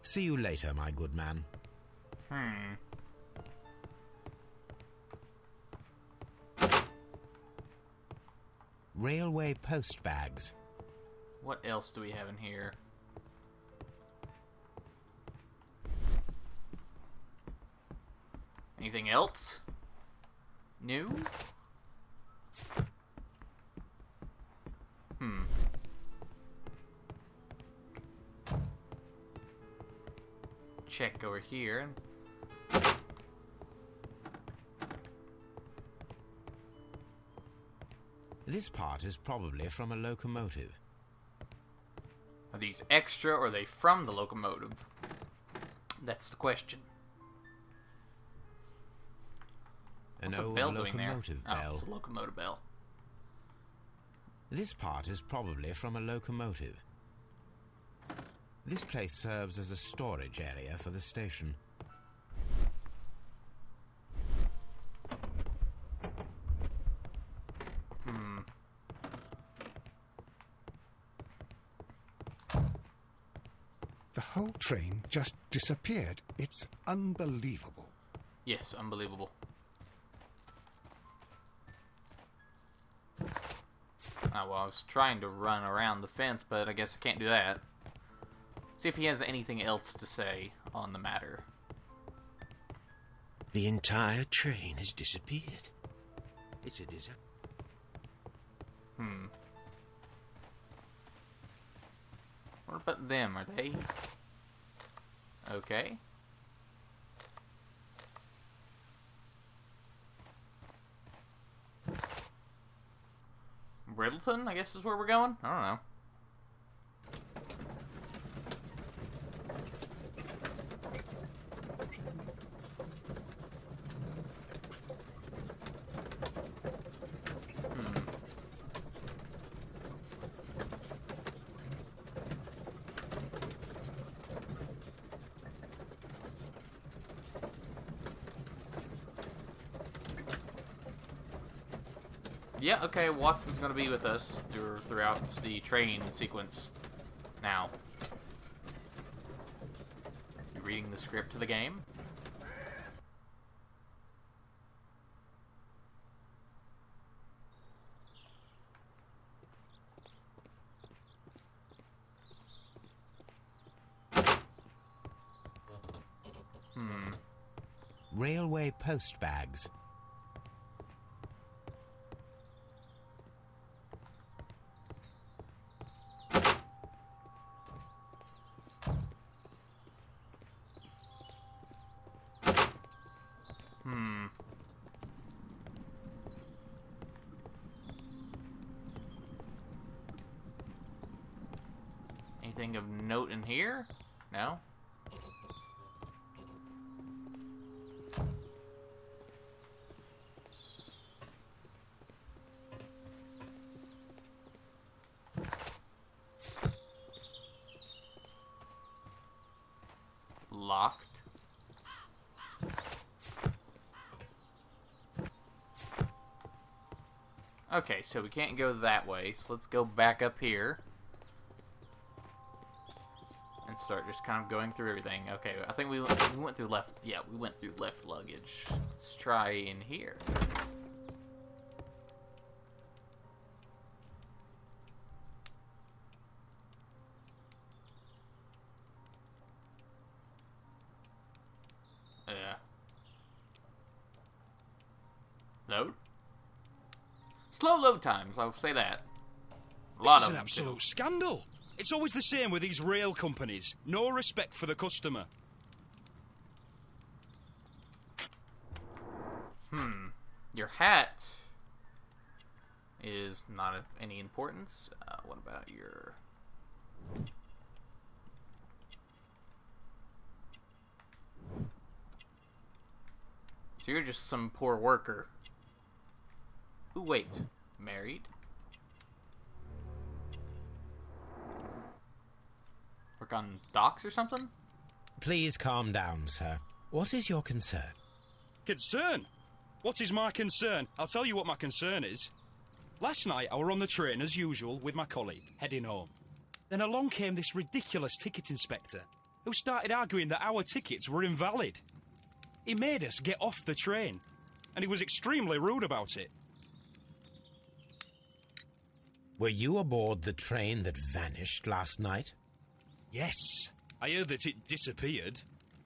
See you later, my good man. Railway post bags. What else do we have in here? Anything else? New? Check over here. This part is probably from a locomotive. Are these extra or are they from the locomotive? That's the question. An What's a old bell doing there? locomotive bell. Oh, it's a locomotive bell. This part is probably from a locomotive. This place serves as a storage area for the station. The whole train just disappeared. It's unbelievable. Yes, unbelievable. Oh, well, I was trying to run around the fence, but I guess I can't do that. See if he has anything else to say on the matter. The entire train has disappeared. It's a disaster. What about them? Are they okay? Brittleton, I guess is where we're going? I don't know. Yeah, okay, Watson's gonna be with us throughout the train sequence. Now. You reading the script to the game? Railway post bags. Anything of note in here? No? Locked. Okay, so we can't go that way, so let's go back up here. And start just kind of going through everything. Okay, I think we went through left. Yeah, we went through left luggage. Let's try in here. Load? Slow load times, I'll say that. A lot This is of an them, absolute too. scandal. It's always the same with these rail companies. No respect for the customer. Your hat is not of any importance. What about your... So you're just some poor worker. Ooh, wait. Married? Work on docks or something? Please calm down, sir. What is your concern? Concern? What is my concern? I'll tell you what my concern is. Last night, I were on the train as usual with my colleague, heading home. Then along came this ridiculous ticket inspector. who started arguing that our tickets were invalid. He made us get off the train, and he was extremely rude about it. Were you aboard the train that vanished last night? Yes, I heard that it disappeared.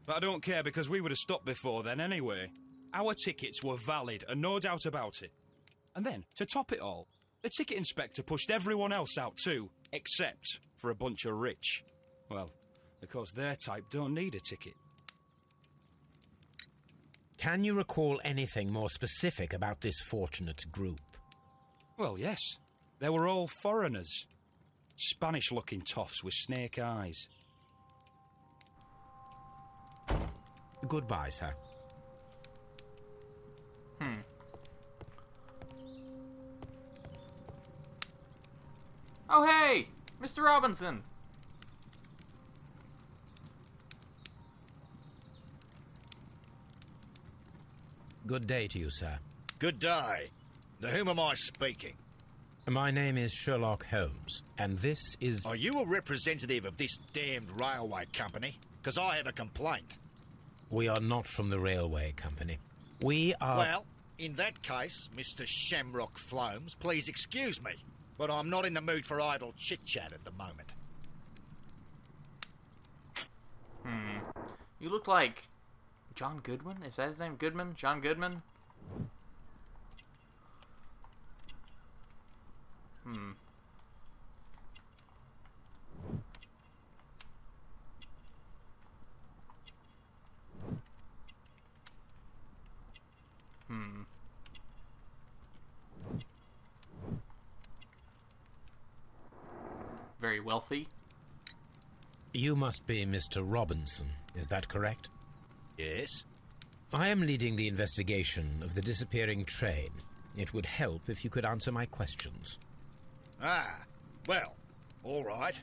But I don't care because we would have stopped before then anyway. Our tickets were valid and no doubt about it. And then, to top it all, the ticket inspector pushed everyone else out too, except for a bunch of rich. Well, because their type don't need a ticket. Can you recall anything more specific about this fortunate group? Well, yes. They were all foreigners. Spanish-looking toffs with snake eyes. Goodbye, sir. Oh, hey! Mr. Robinson! Good day to you, sir. Good day. To whom am I speaking? My name is Sherlock Holmes, and this is... Are you a representative of this damned railway company? Because I have a complaint. We are not from the railway company. We are... Well, in that case, Mr. Shamrock Flomes, please excuse me, but I'm not in the mood for idle chit-chat at the moment. You look like John Goodwin? Is that his name? Goodman? John Goodman? Very wealthy. You must be Mr. Robinson, is that correct? Yes? I am leading the investigation of the disappearing train. It would help if you could answer my questions. Ah, well, all right.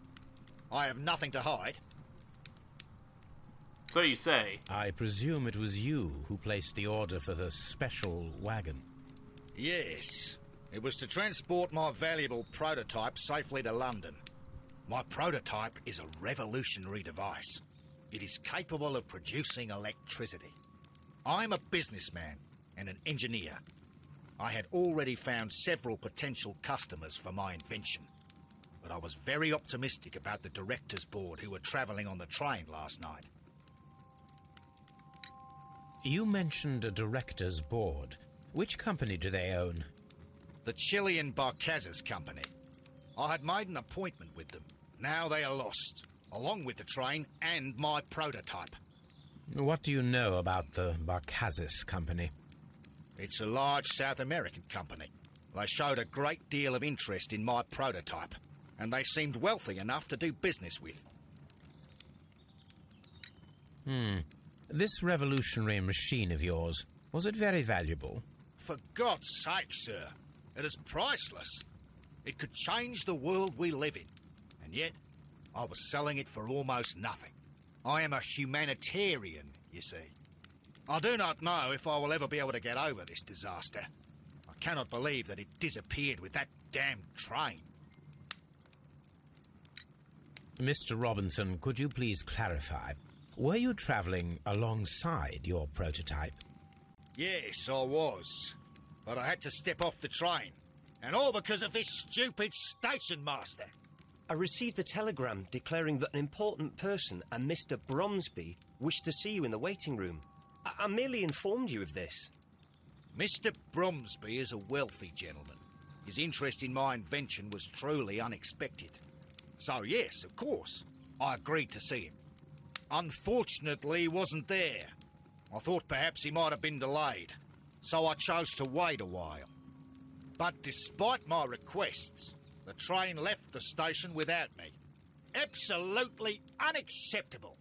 I have nothing to hide. So you say. I presume it was you who placed the order for the special wagon. Yes. It was to transport my valuable prototype safely to London. My prototype is a revolutionary device. It is capable of producing electricity. I'm a businessman and an engineer. I had already found several potential customers for my invention, but I was very optimistic about the directors' board who were travelling on the train last night. You mentioned a director's board. Which company do they own? The Chilean Barcazas Company. I had made an appointment with them. Now they are lost, along with the train and my prototype. What do you know about the Barcazas Company? It's a large South American company. They showed a great deal of interest in my prototype, and they seemed wealthy enough to do business with. This revolutionary machine of yours, was it very valuable? For God's sake, sir, it is priceless. It could change the world we live in, and yet I was selling it for almost nothing. I am a humanitarian, you see. I do not know if I will ever be able to get over this disaster. I cannot believe that it disappeared with that damned train. Mr. Robinson, could you please clarify? Were you travelling alongside your prototype? Yes, I was. But I had to step off the train. And all because of this stupid station master. I received a telegram declaring that an important person, a Mr. Bromsby, wished to see you in the waiting room. I merely informed you of this. Mr. Bromsby is a wealthy gentleman. His interest in my invention was truly unexpected. So yes, of course, I agreed to see him. Unfortunately, he wasn't there. I thought perhaps he might have been delayed, so I chose to wait a while. But despite my requests, the train left the station without me. Absolutely unacceptable.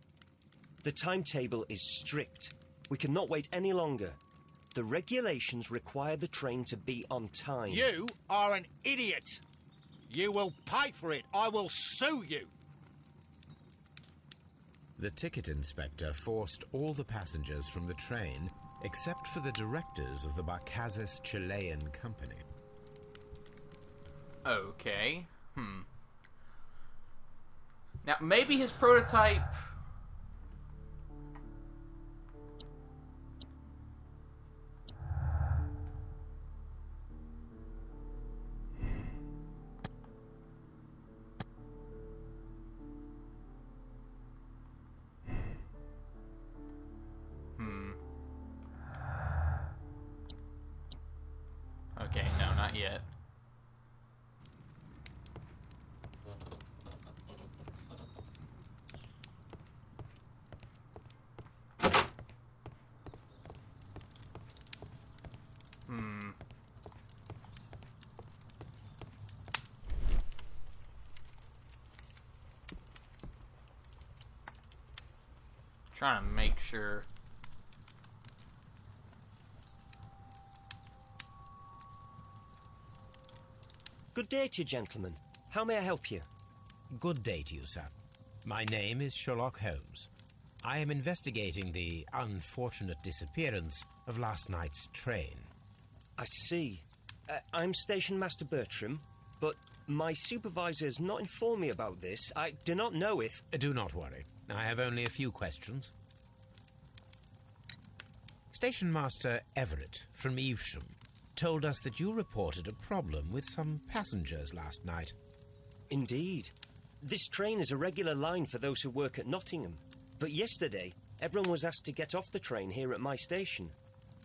The timetable is strict. We cannot wait any longer. The regulations require the train to be on time. You are an idiot. You will pay for it. I will sue you. The ticket inspector forced all the passengers from the train except for the directors of the Barcazas Chilean Company. Okay. Now, maybe his prototype Trying to make sure. Good day to you, gentlemen. How may I help you? Good day to you, sir. My name is Sherlock Holmes. I am investigating the unfortunate disappearance of last night's train. I see. I'm Station Master Bertram, but my supervisor has not informed me about this. I do not know if... Do not worry. I have only a few questions. Station Master Everett from Evesham told us that you reported a problem with some passengers last night. Indeed. This train is a regular line for those who work at Nottingham. But yesterday, everyone was asked to get off the train here at my station.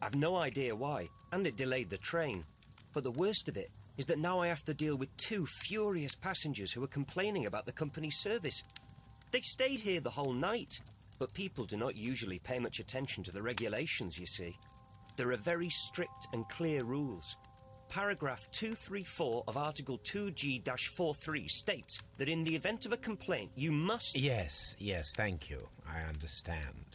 I've no idea why, and it delayed the train. But the worst of it is that now I have to deal with 2 furious passengers who are complaining about the company's service. They stayed here the whole night, but people do not usually pay much attention to the regulations, you see. There are very strict and clear rules. Paragraph 234 of Article 2G-43 states that in the event of a complaint, you must... Yes, thank you. I understand.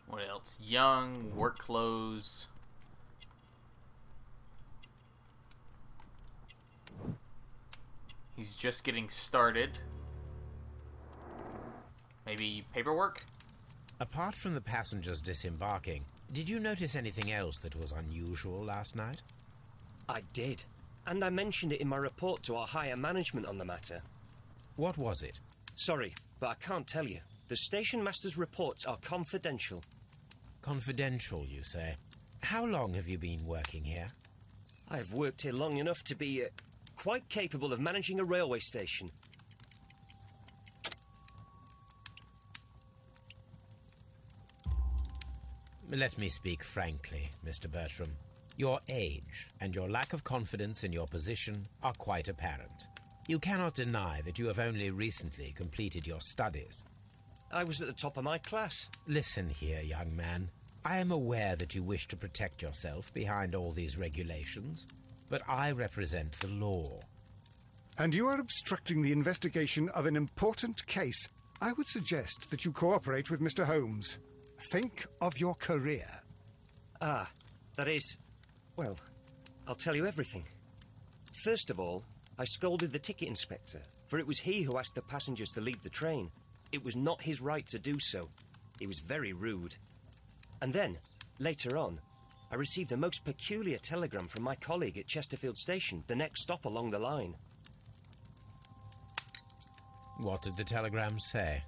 What else? Young, work clothes. He's just getting started. Maybe paperwork? Apart from the passengers disembarking, did you notice anything else that was unusual last night? I did, and I mentioned it in my report to our higher management on the matter. What was it? Sorry, but I can't tell you. The station master's reports are confidential. Confidential, you say? How long have you been working here? I've worked here long enough to be quite capable of managing a railway station. Let me speak frankly, Mr. Bertram. Your age and your lack of confidence in your position are quite apparent. You cannot deny that you have only recently completed your studies. I was at the top of my class. Listen here, young man. I am aware that you wish to protect yourself behind all these regulations, but I represent the law. And you are obstructing the investigation of an important case. I would suggest that you cooperate with Mr. Holmes. Think of your career. Ah, that is... Well, I'll tell you everything. First of all, I scolded the ticket inspector, for it was he who asked the passengers to leave the train. It was not his right to do so. He was very rude. And then, later on, I received a most peculiar telegram from my colleague at Chesterfield Station, the next stop along the line. What did the telegram say?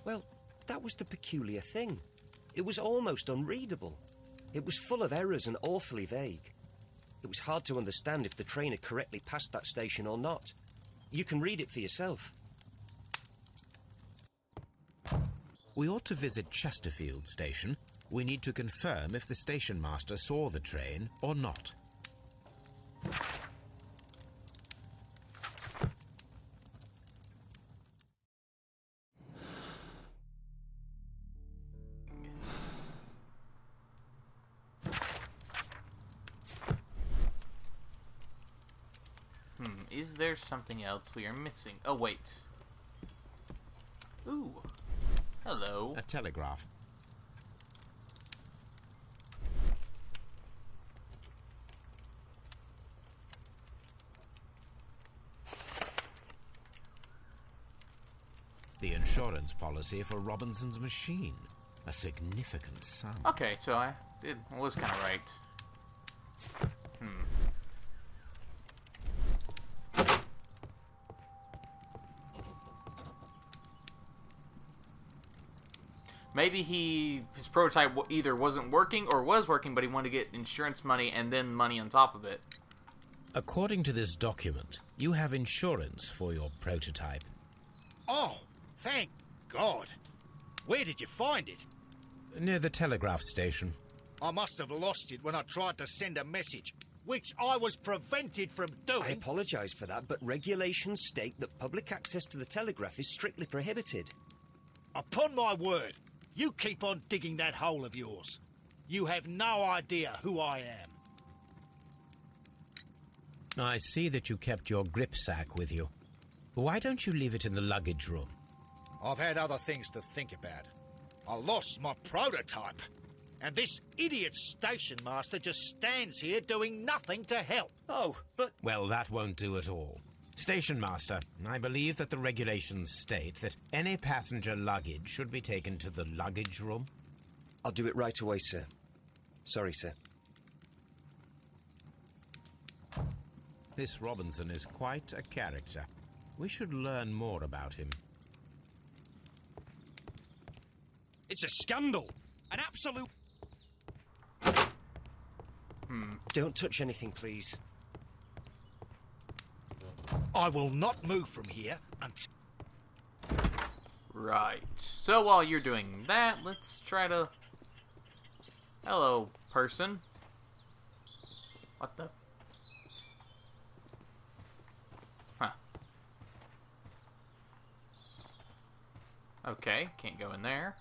Well, that was the peculiar thing. It was almost unreadable. It was full of errors and awfully vague. It was hard to understand if the train had correctly passed that station or not. You can read it for yourself. We ought to visit Chesterfield Station. We need to confirm if the station master saw the train or not. Is there something else we are missing? Oh, wait. Ooh. Hello. A telegraph. The insurance policy for Robinson's machine. A significant sum. Okay, so I was kind of right. Maybe his prototype either wasn't working or was working, but he wanted to get insurance money and then money on top of it. According to this document, you have insurance for your prototype. Oh, thank God. Where did you find it? Near the telegraph station. I must have lost it when I tried to send a message, which I was prevented from doing. I apologise for that, but regulations state that public access to the telegraph is strictly prohibited. Upon my word, you keep on digging that hole of yours. You have no idea who I am. I see that you kept your gripsack with you. Why don't you leave it in the luggage room? I've had other things to think about. I lost my prototype. And this idiot station master just stands here doing nothing to help. Oh, but... Well, that won't do at all. Station Master, I believe that the regulations state that any passenger luggage should be taken to the luggage room. I'll do it right away, sir. Sorry, sir. This Robinson is quite a character. We should learn more about him. It's a scandal. An absolute... Don't touch anything, please. I will not move from here until... Right. So while you're doing that, let's try to... Hello, person. What the... Huh. Okay, can't go in there.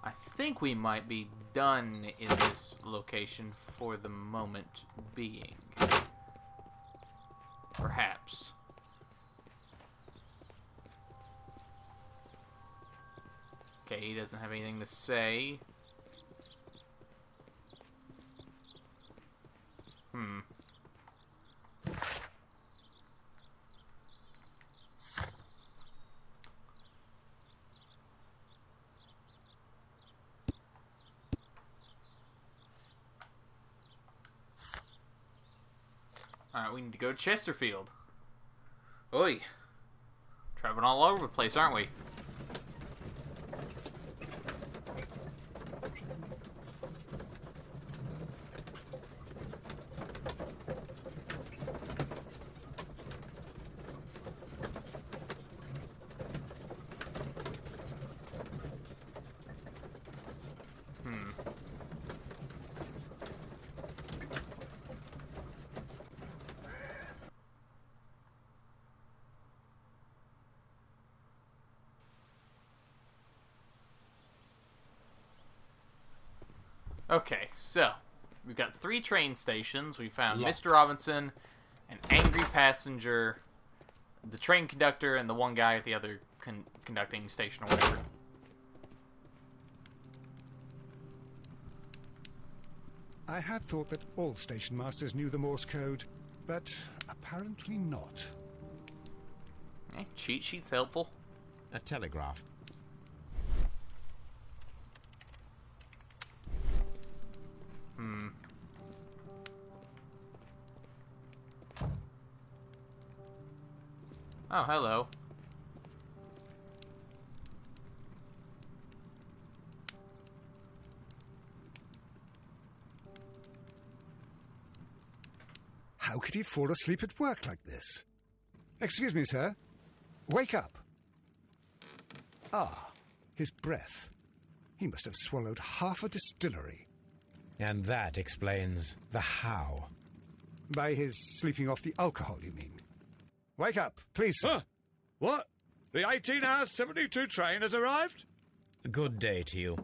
I think we might be done in this location for the moment being. Perhaps. Okay, he doesn't have anything to say. Alright, we need to go to Chesterfield. Oi! Traveling all over the place, aren't we? Okay, so we've got 3 train stations. We found Mr. Robinson, an angry passenger, the train conductor, and the one guy at the other conducting station or whatever. I had thought that all station masters knew the Morse code, but apparently not. Cheat sheet's helpful. A telegraph. Oh, hello. How could he fall asleep at work like this? Excuse me, sir. Wake up. Ah, his breath. He must have swallowed half a distillery. And that explains the how. By his sleeping off the alcohol, you mean? Wake up, please, sir. Huh? What? The 18-hour 72 train has arrived? Good day to you.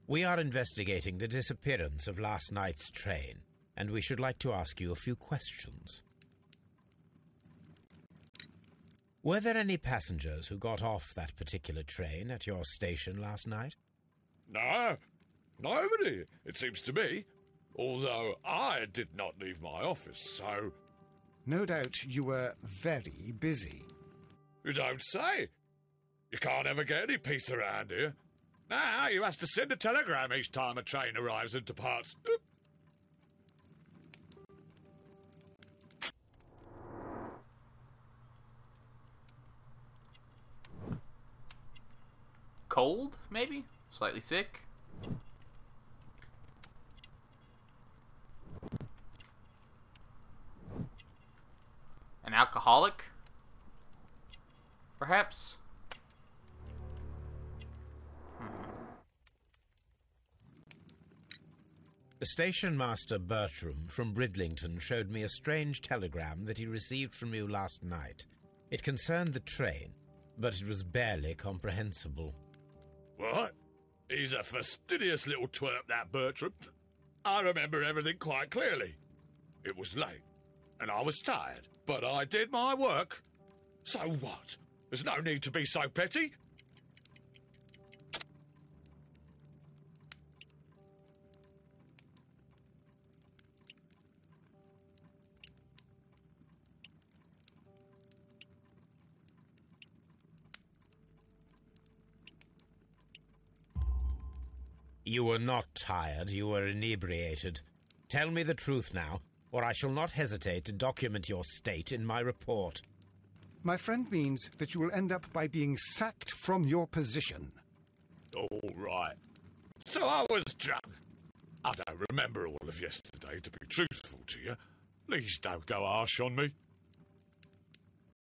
We are investigating the disappearance of last night's train, and we should like to ask you a few questions. Were there any passengers who got off that particular train at your station last night? No, nobody, it seems to me. Although I did not leave my office, so... No doubt you were very busy. You don't say. You can't ever get any peace around here. Now you have to send a telegram each time a train arrives and departs. Cold, maybe? Slightly sick? An alcoholic? Perhaps? Station Master Bertram from Bridlington showed me a strange telegram that he received from you last night. It concerned the train, but it was barely comprehensible. What? He's a fastidious little twerp, that Bertram. I remember everything quite clearly. It was late, and I was tired, but I did my work. So what? There's no need to be so petty. You were not tired, you were inebriated. Tell me the truth now, or I shall not hesitate to document your state in my report. My friend means that you will end up by being sacked from your position. All right. So I was drunk. I don't remember all of yesterday, to be truthful to you. Please don't go harsh on me.